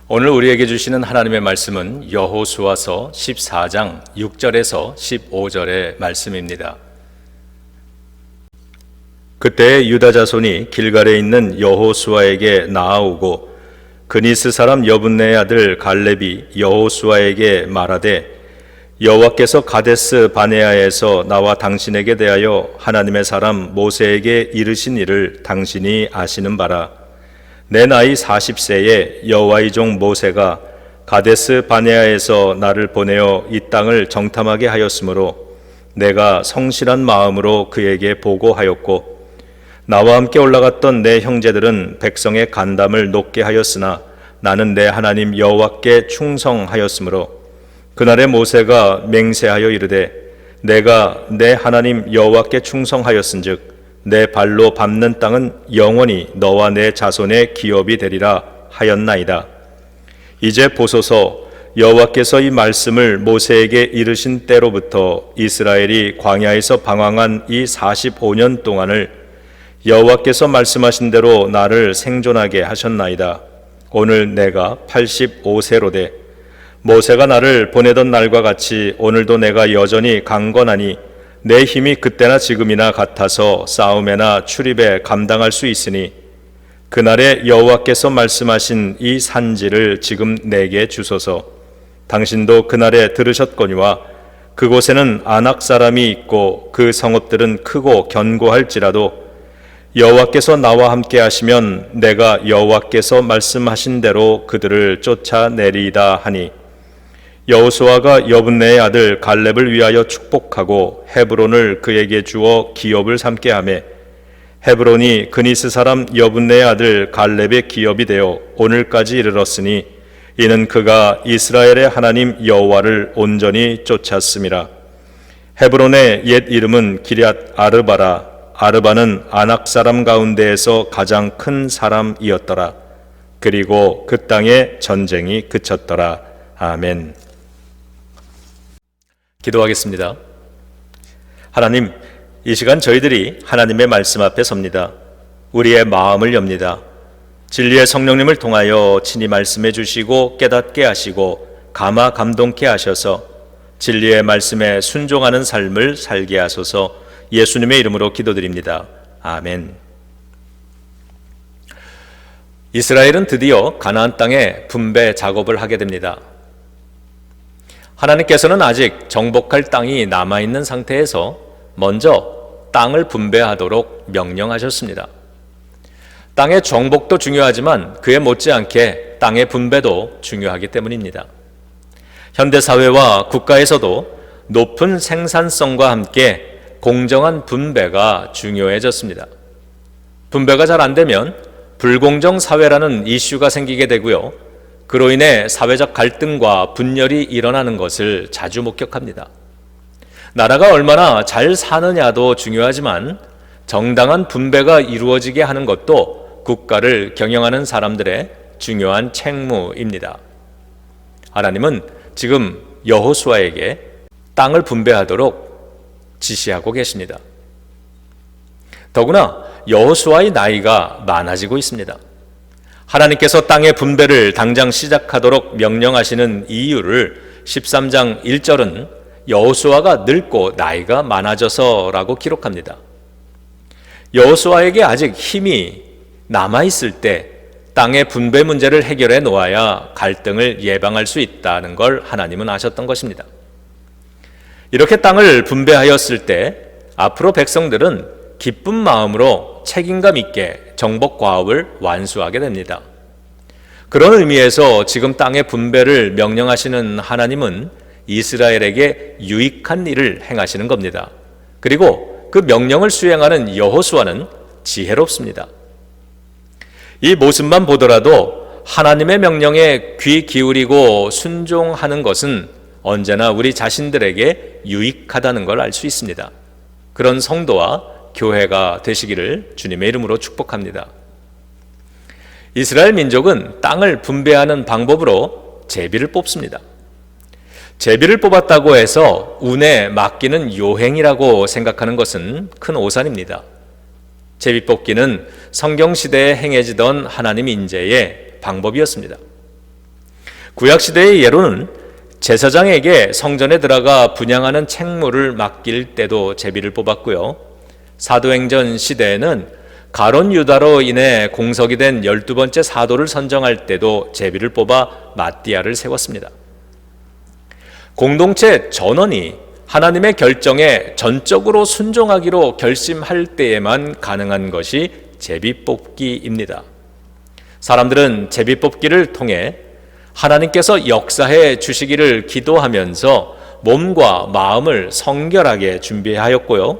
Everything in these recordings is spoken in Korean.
오늘 우리에게 주시는 하나님의 말씀은 여호수아서 14장 6절에서 15절의 말씀입니다. 그때 유다 자손이 길갈에 있는 여호수아에게 나아오고 그니스 사람 여분네의 아들 갈렙이 여호수아에게 말하되 여호와께서 가데스 바네아에서 나와 당신에게 대하여 하나님의 사람 모세에게 이르신 일을 당신이 아시는 바라. 내 나이 40세에 여호와의 종 모세가 가데스 바네아에서 나를 보내어 이 땅을 정탐하게 하였으므로 내가 성실한 마음으로 그에게 보고하였고 나와 함께 올라갔던 내 형제들은 백성의 간담을 높게 하였으나 나는 내 하나님 여호와께 충성하였으므로 그날에 모세가 맹세하여 이르되 내가 내 하나님 여호와께 충성하였은즉 내 발로 밟는 땅은 영원히 너와 내 자손의 기업이 되리라 하였나이다. 이제 보소서, 여호와께서 이 말씀을 모세에게 이르신 때로부터 이스라엘이 광야에서 방황한 이 45년 동안을 여호와께서 말씀하신 대로 나를 생존하게 하셨나이다. 오늘 내가 85세로되 모세가 나를 보내던 날과 같이 오늘도 내가 여전히 강건하니 내 힘이 그때나 지금이나 같아서 싸움에나 출입에 감당할 수 있으니 그날에 여호와께서 말씀하신 이 산지를 지금 내게 주소서. 당신도 그날에 들으셨거니와 그곳에는 아낙 사람이 있고 그 성읍들은 크고 견고할지라도 여호와께서 나와 함께 하시면 내가 여호와께서 말씀하신 대로 그들을 쫓아내리이다 하니 여호수아가 여분네의 아들 갈렙을 위하여 축복하고 헤브론을 그에게 주어 기업을 삼게 하며 헤브론이 그니스 사람 여분네의 아들 갈렙의 기업이 되어 오늘까지 이르렀으니 이는 그가 이스라엘의 하나님 여호와를 온전히 쫓았음이라. 헤브론의 옛 이름은 기럇 아르바라. 아르바는 아낙 사람 가운데에서 가장 큰 사람이었더라. 그리고 그 땅에 전쟁이 그쳤더라. 아멘. 기도하겠습니다. 하나님, 이 시간 저희들이 하나님의 말씀 앞에 섭니다. 우리의 마음을 엽니다. 진리의 성령님을 통하여 친히 말씀해 주시고 깨닫게 하시고 감화 감동케 하셔서 진리의 말씀에 순종하는 삶을 살게 하소서. 예수님의 이름으로 기도드립니다. 아멘. 이스라엘은 드디어 가나안 땅에 분배 작업을 하게 됩니다. 하나님께서는 아직 정복할 땅이 남아있는 상태에서 먼저 땅을 분배하도록 명령하셨습니다. 땅의 정복도 중요하지만 그에 못지않게 땅의 분배도 중요하기 때문입니다. 현대사회와 국가에서도 높은 생산성과 함께 공정한 분배가 중요해졌습니다. 분배가 잘 안 되면 불공정 사회라는 이슈가 생기게 되고요. 그로 인해 사회적 갈등과 분열이 일어나는 것을 자주 목격합니다. 나라가 얼마나 잘 사느냐도 중요하지만 정당한 분배가 이루어지게 하는 것도 국가를 경영하는 사람들의 중요한 책무입니다. 하나님은 지금 여호수아에게 땅을 분배하도록 지시하고 계십니다. 더구나 여호수아의 나이가 많아지고 있습니다. 하나님께서 땅의 분배를 당장 시작하도록 명령하시는 이유를 13장 1절은 여호수아가 늙고 나이가 많아져서라고 기록합니다. 여호수아에게 아직 힘이 남아있을 때 땅의 분배 문제를 해결해 놓아야 갈등을 예방할 수 있다는 걸 하나님은 아셨던 것입니다. 이렇게 땅을 분배하였을 때 앞으로 백성들은 기쁜 마음으로 책임감 있게 정복 과업을 완수하게 됩니다. 그런 의미에서 지금 땅의 분배를 명령하시는 하나님은 이스라엘에게 유익한 일을 행하시는 겁니다. 그리고 그 명령을 수행하는 여호수아는 지혜롭습니다. 이 모습만 보더라도 하나님의 명령에 귀 기울이고 순종하는 것은 언제나 우리 자신들에게 유익하다는 걸 알 수 있습니다. 그런 성도와 교회가 되시기를 주님의 이름으로 축복합니다. 이스라엘 민족은 땅을 분배하는 방법으로 제비를 뽑습니다. 제비를 뽑았다고 해서 운에 맡기는 요행이라고 생각하는 것은 큰 오산입니다. 제비 뽑기는 성경시대에 행해지던 하나님 인재의 방법이었습니다. 구약시대의 예로는 제사장에게 성전에 들어가 분향하는 책무를 맡길 때도 제비를 뽑았고요. 사도행전 시대에는 가론 유다로 인해 공석이 된 12번째 사도를 선정할 때도 제비를 뽑아 마띠아를 세웠습니다. 공동체 전원이 하나님의 결정에 전적으로 순종하기로 결심할 때에만 가능한 것이 제비뽑기입니다. 사람들은 제비뽑기를 통해 하나님께서 역사해 주시기를 기도하면서 몸과 마음을 성결하게 준비하였고요.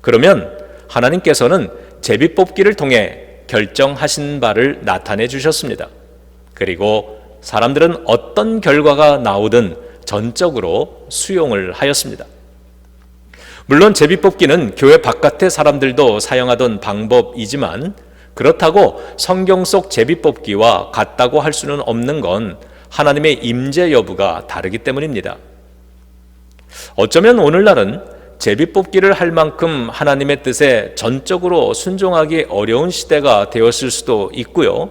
그러면 하나님께서는 제비뽑기를 통해 결정하신 바를 나타내 주셨습니다. 그리고 사람들은 어떤 결과가 나오든 전적으로 수용을 하였습니다. 물론 제비뽑기는 교회 바깥의 사람들도 사용하던 방법이지만 그렇다고 성경 속 제비뽑기와 같다고 할 수는 없는 건 하나님의 임재 여부가 다르기 때문입니다. 어쩌면 오늘날은 제비뽑기를 할 만큼 하나님의 뜻에 전적으로 순종하기 어려운 시대가 되었을 수도 있고요.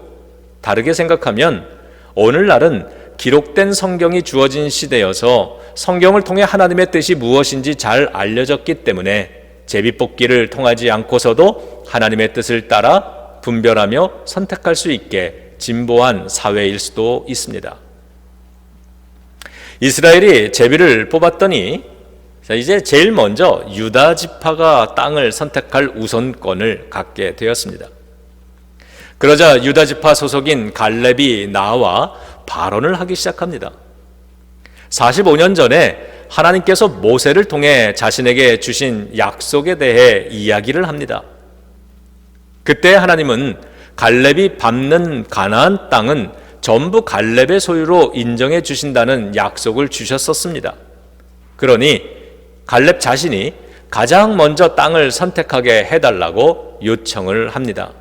다르게 생각하면 오늘날은 기록된 성경이 주어진 시대여서 성경을 통해 하나님의 뜻이 무엇인지 잘 알려졌기 때문에 제비뽑기를 통하지 않고서도 하나님의 뜻을 따라 분별하며 선택할 수 있게 진보한 사회일 수도 있습니다. 이스라엘이 제비를 뽑았더니 이제 제일 먼저 유다 지파가 땅을 선택할 우선권을 갖게 되었습니다. 그러자 유다 지파 소속인 갈렙이 나와 발언을 하기 시작합니다. 45년 전에 하나님께서 모세를 통해 자신에게 주신 약속에 대해 이야기를 합니다. 그때 하나님은 갈렙이 밟는 가나안 땅은 전부 갈렙의 소유로 인정해 주신다는 약속을 주셨었습니다. 그러니 갈렙 자신이 가장 먼저 땅을 선택하게 해달라고 요청을 합니다.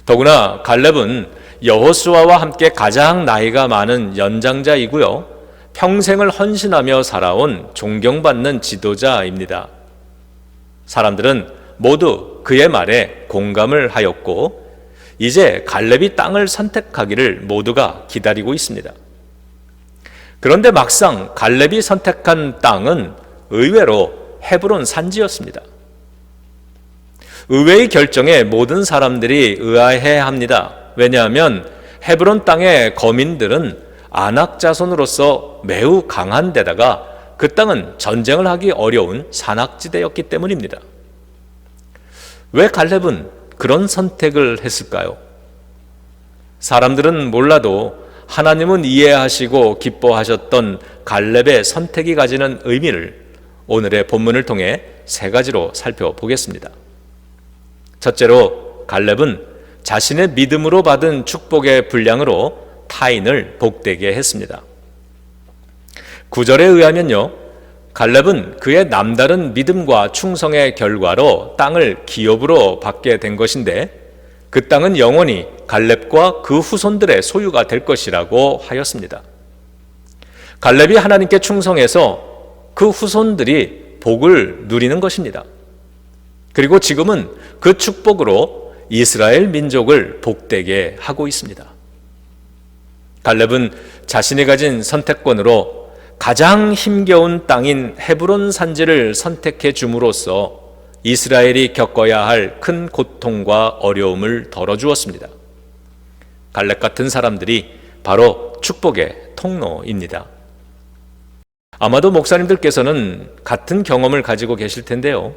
더구나 갈렙은 여호수아와 함께 가장 나이가 많은 연장자이고요. 평생을 헌신하며 살아온 존경받는 지도자입니다. 사람들은 모두 그의 말에 공감을 하였고 이제 갈렙이 땅을 선택하기를 모두가 기다리고 있습니다. 그런데 막상 갈렙이 선택한 땅은 의외로 헤브론 산지였습니다. 의외의 결정에 모든 사람들이 의아해야 합니다. 왜냐하면 헤브론 땅의 거민들은 아낙 자손으로서 매우 강한 데다가 그 땅은 전쟁을 하기 어려운 산악지대였기 때문입니다. 왜 갈렙은 그런 선택을 했을까요? 사람들은 몰라도 하나님은 이해하시고 기뻐하셨던 갈렙의 선택이 가지는 의미를 오늘의 본문을 통해 세 가지로 살펴보겠습니다. 첫째로 갈렙은 자신의 믿음으로 받은 축복의 분량으로 타인을 복되게 했습니다. 9절에 의하면요, 갈렙은 그의 남다른 믿음과 충성의 결과로 땅을 기업으로 받게 된 것인데 그 땅은 영원히 갈렙과 그 후손들의 소유가 될 것이라고 하였습니다. 갈렙이 하나님께 충성해서 그 후손들이 복을 누리는 것입니다. 그리고 지금은 그 축복으로 이스라엘 민족을 복되게 하고 있습니다. 갈렙은 자신이 가진 선택권으로 가장 힘겨운 땅인 헤브론 산지를 선택해 줌으로써 이스라엘이 겪어야 할 큰 고통과 어려움을 덜어주었습니다. 갈렙 같은 사람들이 바로 축복의 통로입니다. 아마도 목사님들께서는 같은 경험을 가지고 계실 텐데요.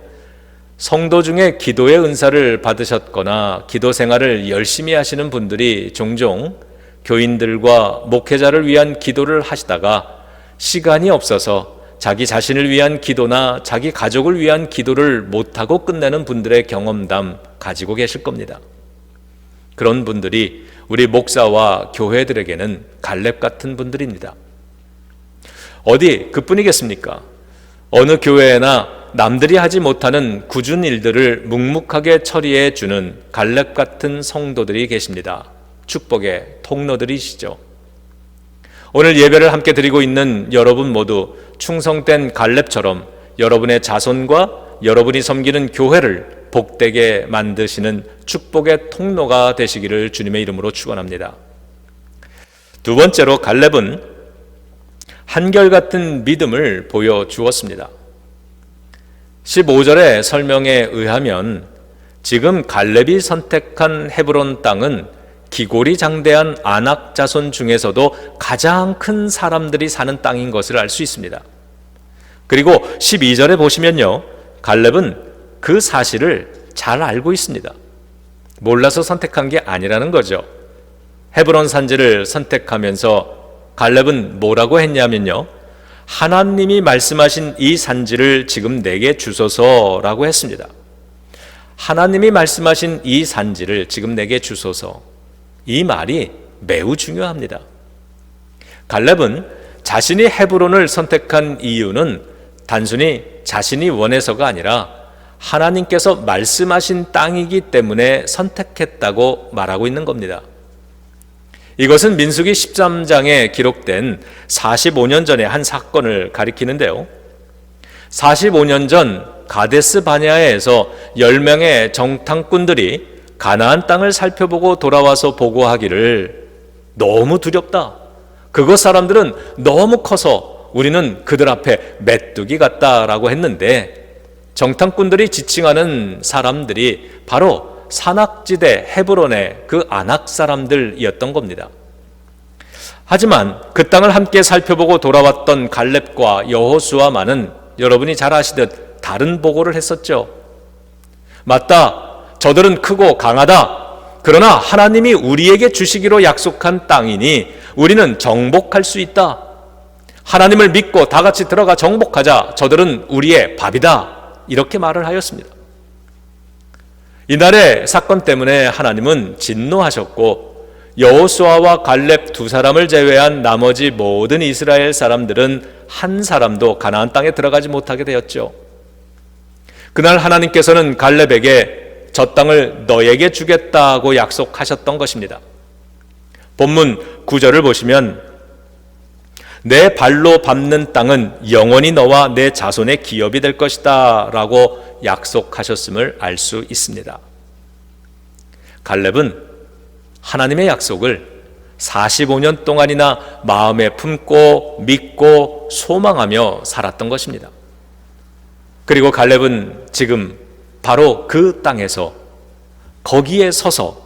성도 중에 기도의 은사를 받으셨거나 기도 생활을 열심히 하시는 분들이 종종 교인들과 목회자를 위한 기도를 하시다가 시간이 없어서 자기 자신을 위한 기도나 자기 가족을 위한 기도를 못하고 끝내는 분들의 경험담 가지고 계실 겁니다. 그런 분들이 우리 목사와 교회들에게는 갈렙 같은 분들입니다. 어디 그뿐이겠습니까? 어느 교회나 남들이 하지 못하는 굳은 일들을 묵묵하게 처리해 주는 갈렙 같은 성도들이 계십니다. 축복의 통로들이시죠. 오늘 예배를 함께 드리고 있는 여러분 모두 충성된 갈렙처럼 여러분의 자손과 여러분이 섬기는 교회를 복되게 만드시는 축복의 통로가 되시기를 주님의 이름으로 축원합니다. 두 번째로 갈렙은 한결같은 믿음을 보여주었습니다. 15절의 설명에 의하면 지금 갈렙이 선택한 헤브론 땅은 기골이 장대한 아낙 자손 중에서도 가장 큰 사람들이 사는 땅인 것을 알 수 있습니다. 그리고 12절에 보시면요, 갈렙은 그 사실을 잘 알고 있습니다. 몰라서 선택한 게 아니라는 거죠. 헤브론 산지를 선택하면서 갈렙은 뭐라고 했냐면요, 하나님이 말씀하신 이 산지를 지금 내게 주소서라고 했습니다. 하나님이 말씀하신 이 산지를 지금 내게 주소서. 이 말이 매우 중요합니다. 갈렙은 자신이 헤브론을 선택한 이유는 단순히 자신이 원해서가 아니라 하나님께서 말씀하신 땅이기 때문에 선택했다고 말하고 있는 겁니다. 이것은 민수기 13장에 기록된 45년 전의 한 사건을 가리키는데요. 45년 전 가데스 바네아에서 10명의 정탐꾼들이 가나안 땅을 살펴보고 돌아와서 보고하기를 너무 두렵다. 그곳 사람들은 너무 커서 우리는 그들 앞에 메뚜기 같다라고 했는데 정탐꾼들이 지칭하는 사람들이 바로 산악지대 헤브론의 그 아낙 사람들이었던 겁니다. 하지만 그 땅을 함께 살펴보고 돌아왔던 갈렙과 여호수아만은 여러분이 잘 아시듯 다른 보고를 했었죠. 맞다. 저들은 크고 강하다. 그러나 하나님이 우리에게 주시기로 약속한 땅이니 우리는 정복할 수 있다. 하나님을 믿고 다 같이 들어가 정복하자. 저들은 우리의 밥이다. 이렇게 말을 하였습니다. 이날의 사건 때문에 하나님은 진노하셨고 여호수아와 갈렙 두 사람을 제외한 나머지 모든 이스라엘 사람들은 한 사람도 가나안 땅에 들어가지 못하게 되었죠. 그날 하나님께서는 갈렙에게 저 땅을 너에게 주겠다고 약속하셨던 것입니다. 본문 9절을 보시면 내 발로 밟는 땅은 영원히 너와 내 자손의 기업이 될 것이다 라고 약속하셨음을 알 수 있습니다. 갈렙은 하나님의 약속을 45년 동안이나 마음에 품고 믿고 소망하며 살았던 것입니다. 그리고 갈렙은 지금 바로 그 땅에서 거기에 서서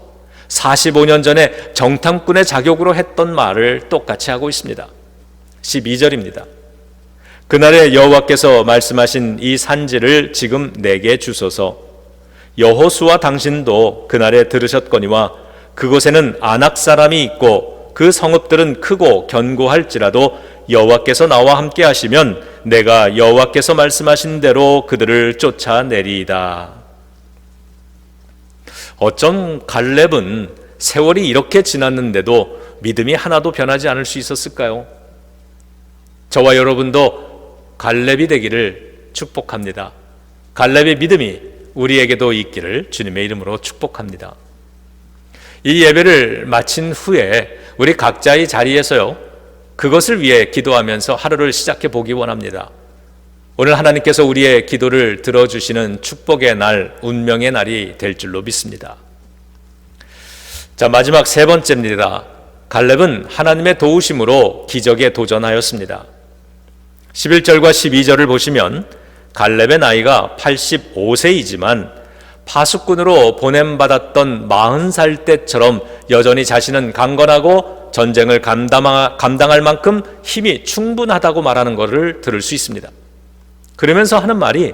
45년 전에 정탐꾼의 자격으로 했던 말을 똑같이 하고 있습니다. 12절입니다. 그날에 여호와께서 말씀하신 이 산지를 지금 내게 주소서. 여호수아 당신도 그날에 들으셨거니와 그곳에는 아낙 사람이 있고 그 성읍들은 크고 견고할지라도 여호와께서 나와 함께 하시면 내가 여호와께서 말씀하신 대로 그들을 쫓아내리이다. 어쩜 갈렙은 세월이 이렇게 지났는데도 믿음이 하나도 변하지 않을 수 있었을까요? 저와 여러분도 갈렙이 되기를 축복합니다. 갈렙의 믿음이 우리에게도 있기를 주님의 이름으로 축복합니다. 이 예배를 마친 후에 우리 각자의 자리에서요, 그것을 위해 기도하면서 하루를 시작해 보기 원합니다. 오늘 하나님께서 우리의 기도를 들어주시는 축복의 날, 운명의 날이 될 줄로 믿습니다. 자, 마지막 세 번째입니다. 갈렙은 하나님의 도우심으로 기적에 도전하였습니다. 11절과 12절을 보시면 갈렙의 나이가 85세이지만 파수꾼으로 보냄받았던 40살 때처럼 여전히 자신은 강건하고 전쟁을 감당할 만큼 힘이 충분하다고 말하는 것을 들을 수 있습니다. 그러면서 하는 말이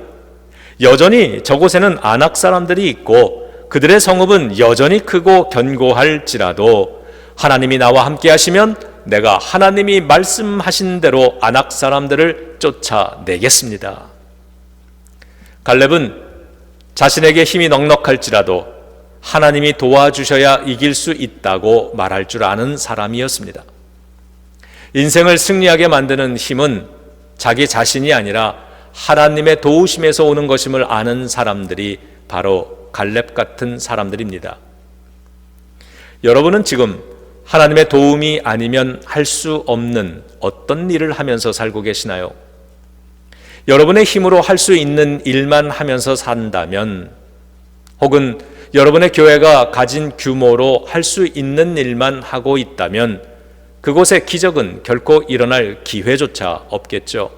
여전히 저곳에는 아낙 사람들이 있고 그들의 성읍은 여전히 크고 견고할지라도 하나님이 나와 함께 하시면 내가 하나님이 말씀하신 대로 아낙 사람들을 쫓아내겠습니다. 갈렙은 자신에게 힘이 넉넉할지라도 하나님이 도와주셔야 이길 수 있다고 말할 줄 아는 사람이었습니다. 인생을 승리하게 만드는 힘은 자기 자신이 아니라 하나님의 도우심에서 오는 것임을 아는 사람들이 바로 갈렙 같은 사람들입니다. 여러분은 지금 하나님의 도움이 아니면 할 수 없는 어떤 일을 하면서 살고 계시나요? 여러분의 힘으로 할 수 있는 일만 하면서 산다면, 혹은 여러분의 교회가 가진 규모로 할 수 있는 일만 하고 있다면 그곳에 기적은 결코 일어날 기회조차 없겠죠.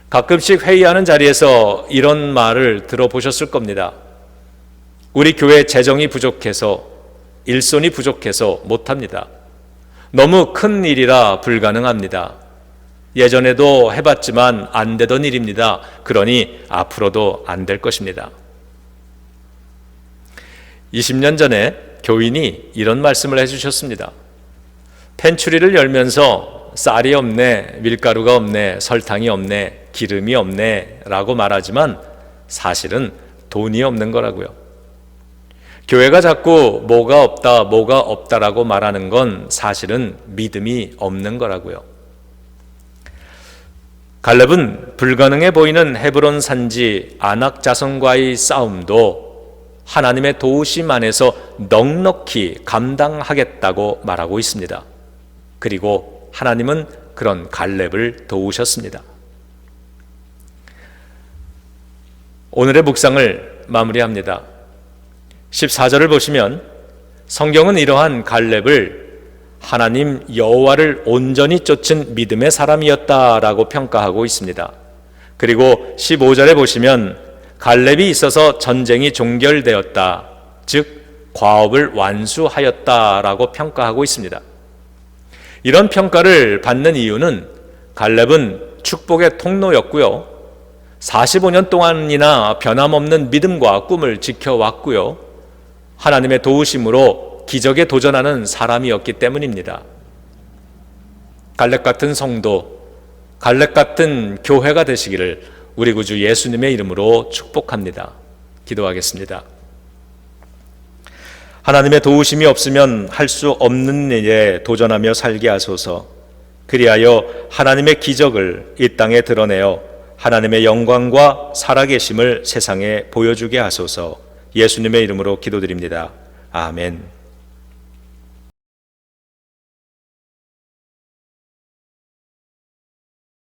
가끔씩 회의하는 자리에서 이런 말을 들어보셨을 겁니다. 우리 교회 재정이 부족해서, 일손이 부족해서 못합니다. 너무 큰 일이라 불가능합니다. 예전에도 해봤지만 안 되던 일입니다. 그러니 앞으로도 안 될 것입니다. 20년 전에 교인이 이런 말씀을 해주셨습니다. 펜츄리를 열면서 쌀이 없네, 밀가루가 없네, 설탕이 없네, 기름이 없네 라고 말하지만 사실은 돈이 없는 거라고요. 교회가 자꾸 뭐가 없다, 뭐가 없다라고 말하는 건 사실은 믿음이 없는 거라고요. 갈렙은 불가능해 보이는 헤브론 산지 아낙 자손과의 싸움도 하나님의 도우심 안에서 넉넉히 감당하겠다고 말하고 있습니다. 그리고 하나님은 그런 갈렙을 도우셨습니다. 오늘의 묵상을 마무리합니다. 14절을 보시면 성경은 이러한 갈렙을 하나님 여호와를 온전히 쫓은 믿음의 사람이었다라고 평가하고 있습니다. 그리고 15절에 보시면 갈렙이 있어서 전쟁이 종결되었다, 즉 과업을 완수하였다라고 평가하고 있습니다. 이런 평가를 받는 이유는 갈렙은 축복의 통로였고요, 45년 동안이나 변함없는 믿음과 꿈을 지켜왔고요, 하나님의 도우심으로 기적에 도전하는 사람이었기 때문입니다. 갈렙 같은 성도, 갈렙 같은 교회가 되시기를 우리 구주 예수님의 이름으로 축복합니다. 기도하겠습니다. 하나님의 도우심이 없으면 할 수 없는 일에 도전하며 살게 하소서. 그리하여 하나님의 기적을 이 땅에 드러내어 하나님의 영광과 살아계심을 세상에 보여주게 하소서. 예수님의 이름으로 기도드립니다. 아멘.